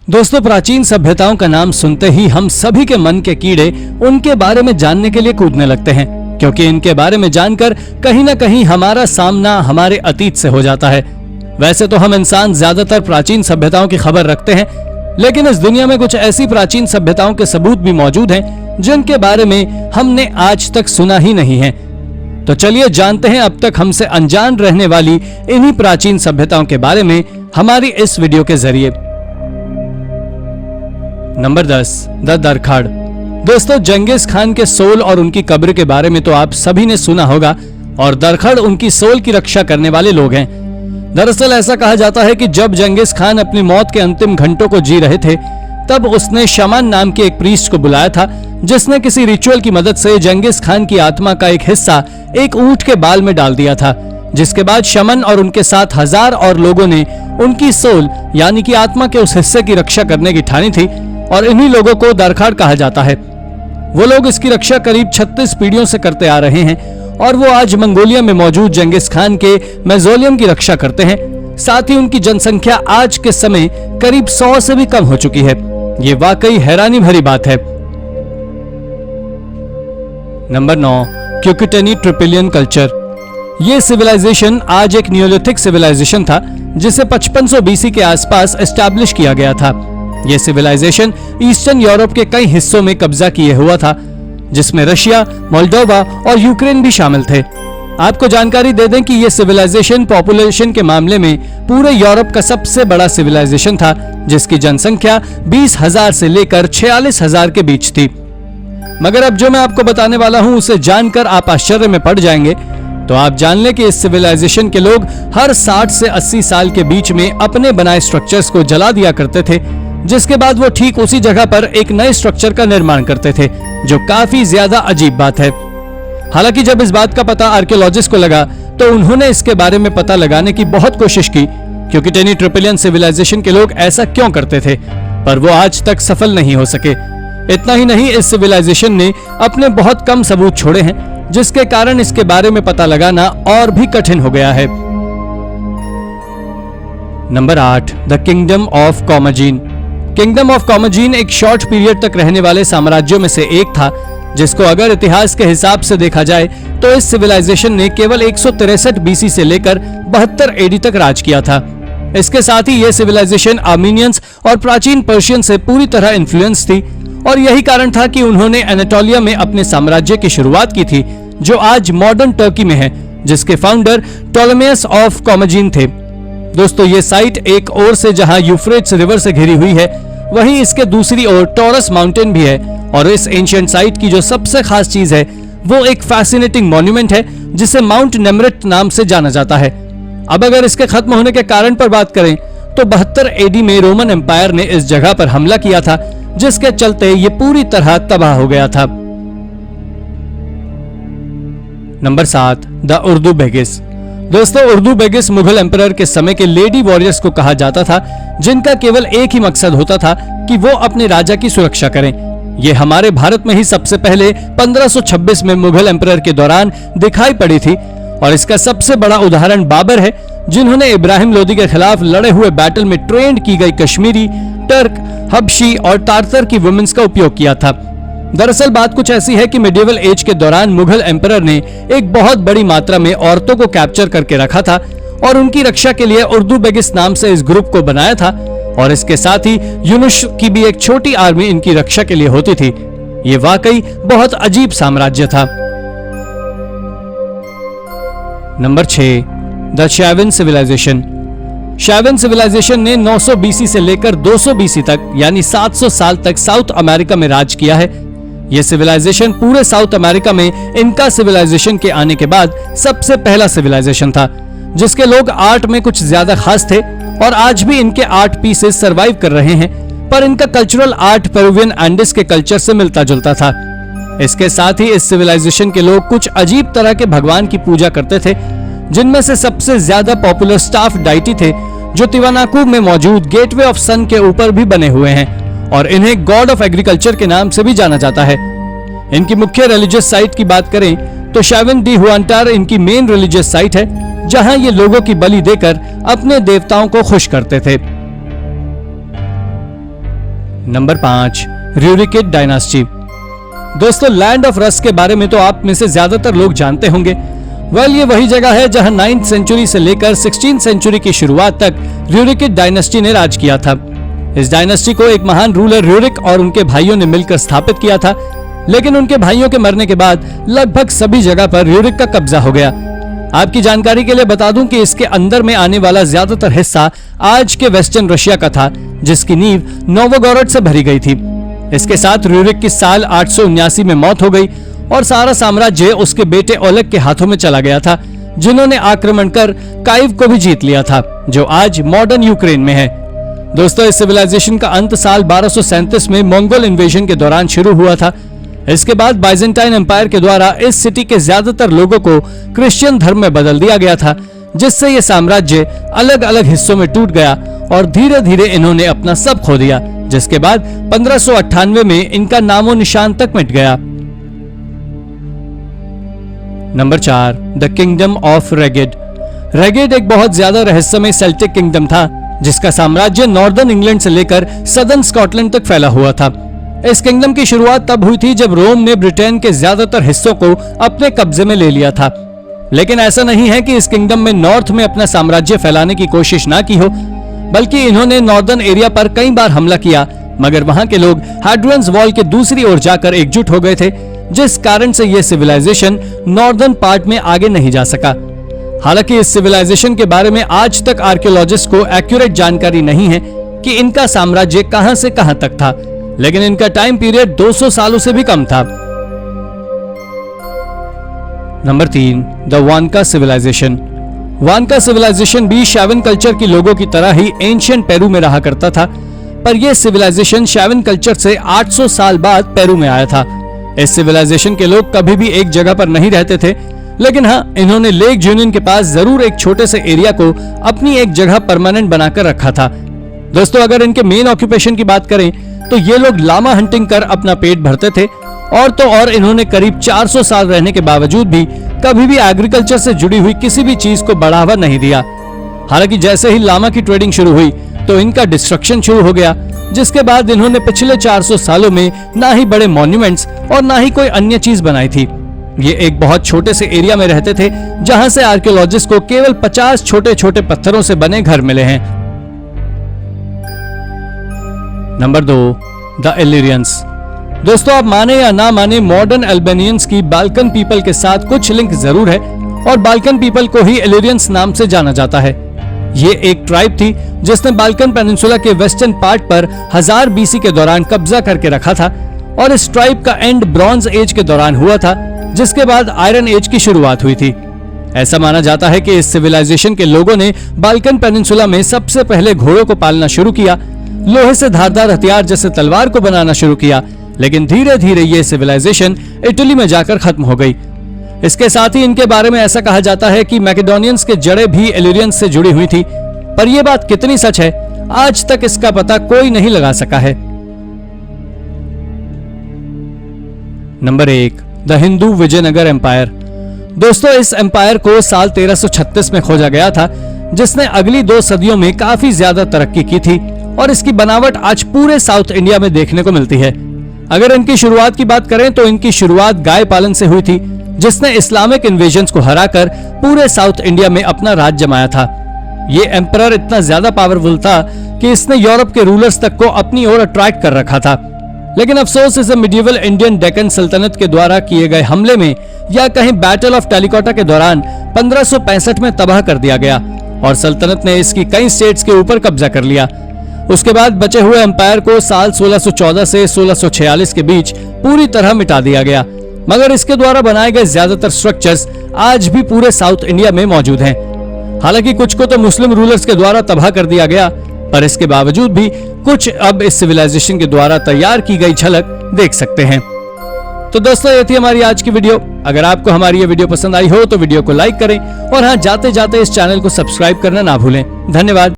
दोस्तों, प्राचीन सभ्यताओं का नाम सुनते ही हम सभी के मन के कीड़े उनके बारे में जानने के लिए कूदने लगते हैं, क्योंकि इनके बारे में जानकर कहीं ना कहीं हमारा सामना हमारे अतीत से हो जाता है। वैसे तो हम इंसान ज्यादातर प्राचीन सभ्यताओं की खबर रखते हैं, लेकिन इस दुनिया में कुछ ऐसी प्राचीन सभ्यताओं के सबूत भी मौजूद हैं जिनके बारे में हमने आज तक सुना ही नहीं है। तो चलिए जानते हैं अब तक हमसे अनजान रहने वाली इन्हीं प्राचीन सभ्यताओं के बारे में हमारी इस वीडियो के जरिए। Number 10, the Darkhad. दोस्तों, जंगीज खान के सोल और उनकी कब्र के बारे में तो आप सभी ने सुना होगा, और दरखाड़ उनकी सोल की रक्षा करने वाले लोग हैं। दरअसल ऐसा कहा जाता है कि जब जंगीज खान अपनी मौत के अंतिम घंटों को जी रहे थे, तब उसने शमन नाम के एक प्रीस्ट को बुलाया था, जिसने किसी रिचुअल की मदद से जंगीज खान की आत्मा का एक हिस्सा एक ऊंट के बाल में डाल दिया था। जिसके बाद शमन और उनके साथ 1000 और लोगों ने उनकी सोल यानी कि आत्मा के उस हिस्से की रक्षा करने की ठानी थी, और इन्हीं लोगों को दरखाड़ कहा जाता है। वो लोग इसकी रक्षा करीब 36 पीढ़ियों से करते आ रहे हैं, और वो आज मंगोलिया में मौजूद जंगीज खान के मौजोलियम की रक्षा करते हैं। साथ ही उनकी जनसंख्या आज के समय करीब 100 से भी कम हो चुकी है। ये वाकई हैरानी भरी बात है। Number 9, Cucuteni Trypillian culture. ये सिविलाइजेशन आज एक नियोलिथिक सिविलाइजेशन था, जिसे 5500 बीसी के आसपास एस्टैब्लिश किया गया था। यह सिविलाइजेशन ईस्टर्न यूरोप के कई हिस्सों में कब्जा किए हुआ था, जिसमें रशिया, मोल्डोवा और यूक्रेन भी शामिल थे। आपको जानकारी दे दें कि यह सिविलाइजेशन पॉपुलेशन के मामले में पूरे यूरोप का सबसे बड़ा सिविलाइजेशन था, जिसकी जनसंख्या 20,000 से लेकर 46,000 के बीच थी। मगर अब जो मैं आपको बताने वाला हूं, उसे जानकर आप आश्चर्य में पड़ जाएंगे। तो आप जान लें कि इस सिविलाइजेशन के लोग हर 60 से 80 साल के बीच में अपने बनाए स्ट्रक्चर्स को जला दिया करते थे, जिसके बाद वो ठीक उसी जगह पर एक नए स्ट्रक्चर का निर्माण करते थे, जो काफी ज्यादा अजीब बात है। हालांकि जब इस बात का पता आर्कियोलॉजिस्ट को लगा, तो उन्होंने इसके बारे में पता लगाने की बहुत कोशिश की, क्यूकिटानी ट्रिपिलियन सिविलाइजेशन के लोग ऐसा क्यों करते थे, पर वो आज तक सफल नहीं हो सके। इतना ही नहीं, इस सिविलाइजेशन ने अपने बहुत कम सबूत छोड़े हैं, जिसके कारण इसके बारे में पता लगाना और भी कठिन हो गया है। Number 8, the kingdom of Commagene. Kingdom of Commagene एक शॉर्ट पीरियड तक रहने वाले साम्राज्यों में से एक था, जिसको अगर इतिहास के हिसाब से देखा जाए तो इस सिविलाइजेशन ने केवल 163 बीसी से लेकर 72 एडी तक राज किया था। इसके साथ ही यह सिविलाइजेशन आर्मीनियंस और प्राचीन पर्शियन से पूरी तरह इन्फ्लुएंस थी, और यही कारण था कि उन्होंने एनाटोलिया में अपने साम्राज्य की शुरुआत की थी, जो आज मॉडर्न टर्की में है, जिसके फाउंडर टोलेमियस ऑफ कॉमजीन थे। दोस्तों, ये साइट एक ओर से जहां यूफ्रेट्स रिवर से घिरी हुई है, वहीं इसके दूसरी ओर टॉरस माउंटेन भी है, और इस एंशिएंट साइट की जो सबसे खास चीज है, वो एक फैसिनेटिंग मॉन्यूमेंट है, जिसे माउंट नेमरेट नाम से जाना जाता है। अब अगर इसके खत्म होने के कारण पर बात करें, तो 72 एडी में रोमन एम्पायर ने इस जगह पर हमला किया था, जिसके चलते ये पूरी तरह तबाह हो गया था। नंबर 7, द उर्दू बेगिस। दोस्तों, उर्दू बेगिस मुगल एम्परर के समय के लेडी वॉरियर्स को कहा जाता था, जिनका केवल एक ही मकसद होता था कि वो अपने राजा की सुरक्षा करें। ये हमारे भारत में ही सबसे पहले 1526 में मुगल एम्परर के दौरान दिखाई पड़ी थी, और इसका सबसे बड़ा उदाहरण बाबर है, जिन्होंने इब्राहिम लोदी के खिलाफ लड़े हुए बैटल में ट्रेंड की गई कश्मीरी, टर्क, हबशी और तारतर की वुमेन्स का उपयोग किया था। दरअसल बात कुछ ऐसी है कि मिडिवल एज के दौरान मुगल एम्परर ने एक बहुत बड़ी मात्रा में औरतों को कैप्चर करके रखा था, और उनकी रक्षा के लिए उर्दू बेगिस नाम से इस ग्रुप को बनाया था, और इसके साथ ही यूनुस की भी एक छोटी आर्मी इनकी रक्षा के लिए होती थी। ये वाकई बहुत अजीब साम्राज्य था। Number 6, the Chavin civilisation. Chavin civilisation ने 900 बीसी से लेकर 200 बीसी तक यानी 700 साल तक साउथ अमेरिका में राज किया है। यह सिविलाइजेशन पूरे साउथ अमेरिका में इनका सिविलाइजेशन के आने के बाद सबसे पहला सिविलाइजेशन था, जिसके लोग आर्ट में कुछ ज्यादा खास थे, और आज भी इनके आर्ट पीसेस सरवाइव कर रहे हैं, पर इनका कल्चरल आर्ट पेरुवियन एंडिस के कल्चर से मिलता जुलता था। इसके साथ ही इस सिविलाइजेशन के लोग कुछ अजीब तरह के भगवान की पूजा करते थे, जिनमें से सबसे ज्यादा पॉपुलर स्टाफ डाइटी थे, जो तिवानाकू में मौजूद गेटवे ऑफ सन के ऊपर भी बने हुए हैं, और इन्हें गॉड ऑफ एग्रीकल्चर के नाम से भी जाना जाता है। इनकी मुख्य रिलीजियस साइट की बात करें तो शैवन डी हुआंटार इनकी मेन रिलीजियस साइट है, जहां ये लोगों की बलि देकर अपने देवताओं को खुश करते थे। Number 5, Rurikid dynasty. दोस्तों, लैंड ऑफ रस्ट के बारे में तो आप में से ज्यादातर लोग जानते होंगे। ये वही जगह है जहां 9th सेंचुरी से लेकर 16th सेंचुरी की शुरुआत तक र्यूरिकिड डायनास्टी ने राज किया था। इस डायनास्टी को एक महान रूलर र्यूरिक और उनके भाइयों ने मिलकर स्थापित किया था, लेकिन उनके भाइयों के मरने के बाद लगभग सभी जगह पर र्यूरिक का कब्जा हो गया। आपकी जानकारी के लिए बता दूं कि इसके अंदर में आने वाला ज्यादातर हिस्सा आज के वेस्टर्न रशिया का था, जिसकी नींव नोवोगोरोड से भरी गई थी। इसके साथ र्यूरिक की साल 879 में मौत हो गई और सारा साम्राज्य उसके बेटे ओलेग के हाथों में चला गया था, जिन्होंने आक्रमण कर काइव को भी जीत लिया था, जो आज मॉडर्न यूक्रेन में है। दोस्तों, इस सिविलाइजेशन का अंत साल 1237 में मंगोल इन्वेजन के दौरान शुरू हुआ था। इसके बाद बाइजेंटाइन एम्पायर के द्वारा इस सिटी के ज्यादातर लोगों को क्रिश्चियन धर्म में बदल दिया गया था, जिससे यह साम्राज्य अलग अलग हिस्सों में टूट गया और धीरे धीरे इन्होंने अपना सब खो दिया, जिसके बाद 1598 में इनका नामो निशान तक मिट गया। Number 4, the kingdom of Rheged. Rheged एक बहुत ज्यादा रहस्यमय सेल्टिक किंगडम था, जिसका साम्राज्य नॉर्दर्न इंग्लैंड से लेकर सदर्न स्कॉटलैंड तक फैला हुआ था। इस किंगडम की शुरुआत तब हुई थी जब रोम ने ब्रिटेन के ज्यादातर हिस्सों को अपने कब्जे में ले लिया था। लेकिन ऐसा नहीं है कि इस किंगडम में नॉर्थ में अपना साम्राज्य फैलाने की कोशिश ना की हो, बल्कि इन्होंने नॉर्दर्न एरिया पर कई बार हमला किया, मगर वहां के लोग हाड्रियंस वॉल के दूसरी ओर जाकर एकजुट हो गए थे, जिस कारण से यह सिविलाइजेशन नॉर्दर्न पार्ट में आगे नहीं जा सका। हालांकि इस सिविलाइजेशन के बारे में आज तक आर्कियोलॉजिस्ट को एक्यूरेट जानकारी नहीं है कि इनका साम्राज्य कहां से कहां तक था, लेकिन इनका टाइम पीरियड 200 सालों से भी कम था। Number 3, the Huanca civilisation. Huanca civilisation भी शैवन कल्चर के लोगों की तरह ही एंशिएंट पेरू में रहा करता था, पर यह सिविलाइजेशन शैवन कल्चर से 800 साल बाद पेरू में आया था। इस सिविलाइजेशन के लोग कभी भी एक जगह पर नहीं रहते थे, लेकिन हाँ, इन्होंने लेक जूनियन के पास जरूर एक छोटे से एरिया को अपनी एक जगह परमानेंट बनाकर रखा था। दोस्तों, अगर इनके मेन ऑक्यूपेशन की बात करें तो ये लोग लामा हंटिंग कर अपना पेट भरते थे, और तो और इन्होंने करीब 400 साल रहने के बावजूद भी कभी भी एग्रीकल्चर से जुड़ी हुई किसी भी चीज को बढ़ावा नहीं दिया। हालांकि जैसे ही लामा की ट्रेडिंग शुरू हुई तो इनका डिस्ट्रक्शन शुरू हो गया, जिसके बाद इन्होंने पिछले 400 सालों में ना ही बड़े मॉन्यूमेंट्स और ना ही कोई अन्य चीज बनाई थी। ये एक बहुत छोटे से एरिया में रहते थे, जहां से आर्कियोलॉजिस्ट को केवल 50 छोटे छोटे पत्थरों से बने घर मिले हैं। Number 2, the Illyrians. दोस्तों, आप माने या ना माने, मॉडर्न अल्बानियंस की बाल्कन पीपल के साथ कुछ लिंक जरूर है, और बाल्कन पीपल को ही इलिरियंस नाम से जाना जाता है। ये एक ट्राइब थी जिसने बाल्कन पेनिनसुला के वेस्टर्न पार्ट पर 1000 BC के दौरान कब्जा करके रखा था, और इस ट्राइब का एंड ब्रॉन्ज एज के दौरान हुआ था, जिसके बाद आयरन एज की शुरुआत हुई थी। ऐसा माना जाता है कि इस सिविलाइजेशन के लोगों ने बाल्कन पेनिनसुला में सबसे पहले घोड़ों को पालना शुरू किया, लोहे से धारदार हथियार जैसे तलवार को बनाना शुरू किया, लेकिन धीरे धीरे ये सिविलाइजेशन इटली में जाकर खत्म हो गई। इसके साथ ही इनके बारे में ऐसा कहा जाता है कि मैकेडोनियंस के जड़ें भी इलिरियंस से जुड़ी हुई थी, पर यह बात कितनी सच है, आज तक इसका पता कोई नहीं लगा सका है। Number 1, the Hindu Vijayanagara empire. दोस्तों, इस एम्पायर को साल 1336 में खोजा गया था, जिसने अगली 2 सदियों में काफी ज्यादा तरक्की की थी, और इसकी बनावट आज पूरे साउथ इंडिया में देखने को मिलती है। अगर इनकी शुरुआत की बात करें तो इनकी शुरुआत गाय पालन से हुई थी, जिसने इस्लामिक इन्वेजन्स को हराकर पूरे साउथ इंडिया में अपना राज जमाया था। ये एम्परर इतना ज्यादा पावरफुल था कि इसने यूरोप के रूलर्स तक को अपनी ओर अट्रैक्ट कर रखा था। लेकिन अफसोस, इसे मिडिवल इंडियन डेक्कन सल्तनत के द्वारा किए गए हमले में या कहीं बैटल ऑफ टेलिकोटा के दौरान 1565 में तबाह कर दिया गया, और सल्तनत ने इसकी कई स्टेट्स के ऊपर कब्जा कर लिया। उसके बाद बचे हुए एम्पायर को साल 1614 से 1646 के बीच पूरी तरह मिटा दिया गया, मगर इसके द्वारा बनाए गए ज्यादातर स्ट्रक्चर्स आज भी पूरे साउथ इंडिया में मौजूद हैं। हालांकि कुछ को तो मुस्लिम रूलर्स के द्वारा तबाह कर दिया गया, पर इसके बावजूद भी कुछ अब इस सिविलाइजेशन के द्वारा तैयार की गई झलक देख सकते हैं। तो दोस्तों, ये थी हमारी आज की वीडियो। अगर आपको हमारी ये वीडियो पसंद आई हो तो वीडियो को लाइक करें, और हाँ, जाते जाते इस चैनल को सब्सक्राइब करना ना भूलें। धन्यवाद।